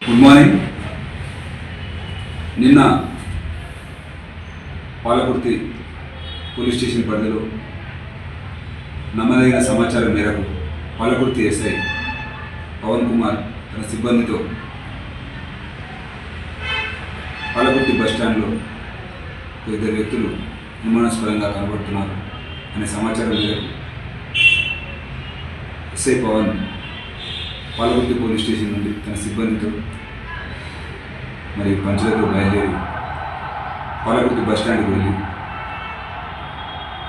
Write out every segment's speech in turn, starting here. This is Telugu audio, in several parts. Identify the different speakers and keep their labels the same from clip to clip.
Speaker 1: Good morning. నిన్న పాలకుర్తి పోలీస్ స్టేషన్ పరిధిలో నమ్మదగిన సమాచారం మేరకు పాలకుర్తి ఎస్ఐ పవన్ కుమార్ తన సిబ్బందితో పాలకుర్తి బస్టాండ్లో ఇద్దరు వ్యక్తులు అనుమానాస్పదంగా కనబడుతున్నారు అనే సమాచారం మేరకు SI Pavan Palakurthi police station నుండి తన సిబ్బందితో మరి పంచులతో బయలుదేరి పాలకుర్తి బస్టాండ్కి వెళ్ళి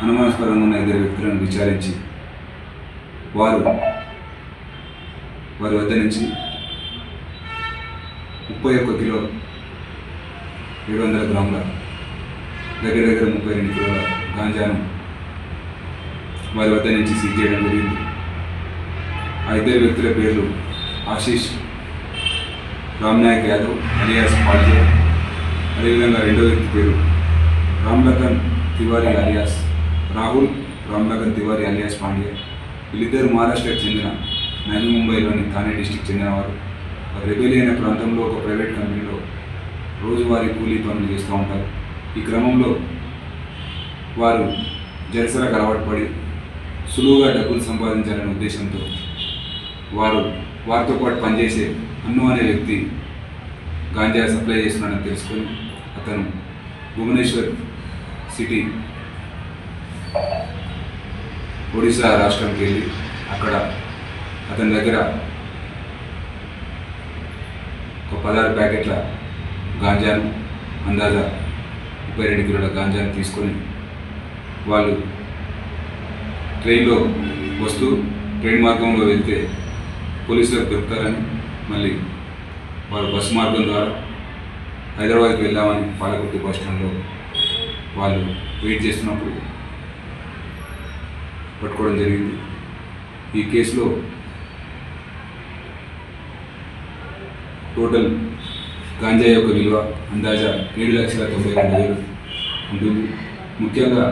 Speaker 1: అనుమానాస్పదంగా ఉన్న ఇద్దరు వ్యక్తులను విచారించి వారి వద్ద నుంచి 31 కిలో 700 గ్రాముల దగ్గర 32 కిలోల గాంజాను వారి వద్ద నుంచి సీజ్ చేయడం జరిగింది. ఆ ఇద్దరు వ్యక్తుల పేర్లు ఆశీష్ రామ్నాయక్ యాదవ్ అలియాస్ పాండ్యా, అదేవిధంగా రెండో వ్యక్తి పేరు రామ్లఖన్ తివారీ అలియాస్ రాహుల్ రామ్లఖన్ తివారీ అలియాస్ పాండ్యా. వీళ్ళిద్దరు మహారాష్ట్రకు చెందిన నవీ ముంబైలోని థానే డిస్టిక్ చెందినవారు. రెబెలి అయిన ప్రాంతంలో ఒక ప్రైవేట్ కంపెనీలో రోజువారీ కూలీ పనులు చేస్తూ ఉంటారు. ఈ క్రమంలో వారు జలసలకు అలవాటు పడి సులువుగా డబ్బులు సంపాదించాలనే ఉద్దేశంతో వారితో పాటు పనిచేసే అన్ను అనే వ్యక్తి గాంజా సప్లై చేస్తున్నాడని తెలుసుకొని అతను భువనేశ్వర్ సిటీ ఒడిశా రాష్ట్రంకి వెళ్ళి అక్కడ అతని దగ్గర ఒక 16 ప్యాకెట్ల గాంజాను అందాజా 32 కిలోల గాంజాను తీసుకొని వాళ్ళు ట్రైన్లో వస్తూ ట్రైన్ మార్గంలో వెళ్తే పోలీసులకు దొరుకుతారని మళ్ళీ వారు బస్సు మార్గం ద్వారా హైదరాబాద్కి వెళ్దామని పాలకుర్తి బస్ స్టాండ్లో వాళ్ళు వెయిట్ చేస్తున్నప్పుడు పట్టుకోవడం జరిగింది. ఈ కేసులో టోటల్ గాంజా యొక్క విలువ అందాజా 7,92,000 ఉంటుంది. ముఖ్యంగా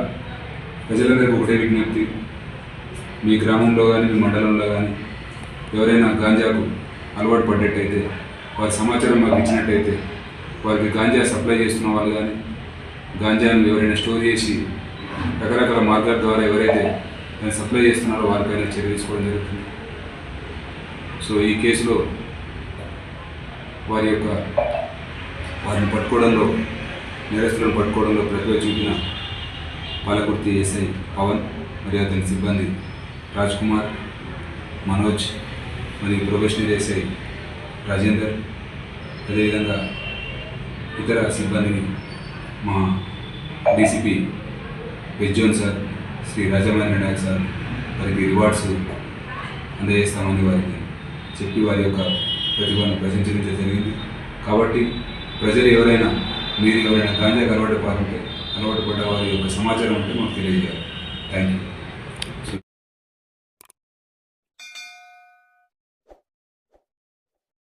Speaker 1: ప్రజలందరికీ ఒకటే విజ్ఞప్తి, మీ గ్రామంలో కానీ మీ మండలంలో కానీ ఎవరైనా గాంజాకు అలవాటు పడ్డట్టయితే వారి సమాచారం మాకు ఇచ్చినట్టయితే వారికి గాంజా సప్లై చేస్తున్న వాళ్ళు కానీ గాంజాను ఎవరైనా స్టోర్ చేసి రకరకాల మార్గాల ద్వారా ఎవరైతే దాన్ని సప్లై చేస్తున్నారో వారిపైన చర్య తీసుకోవడం జరుగుతుంది. సో ఈ కేసులో వారిని పట్టుకోవడంలో నేరస్తులను పట్టుకోవడంలో ప్రతిభ చూపిన పాలకుర్తి ఎస్ఐ పవన్ మరియు అతని సిబ్బంది రాజ్ కుమార్, మనోజ్ మరియు ప్రొఫెషనల్ ఎస్ఐ రాజేందర్, అదేవిధంగా ఇతర సిబ్బందిని మా డీసీపీ వెజ్జోన్ సార్ శ్రీ రాజమోహన్ నాయక్ సార్ వారికి రివార్డ్స్ అందజేస్తామని వారికి చెప్పి వారి యొక్క ప్రతిభను ప్రశంసించడం జరిగింది. కాబట్టి ప్రజలు మీరు ఎవరైనా గాంజాకు అలవాటు పడ్డ వారి యొక్క సమాచారం ఉంటే మాకు తెలియజేయాలి. Thank you.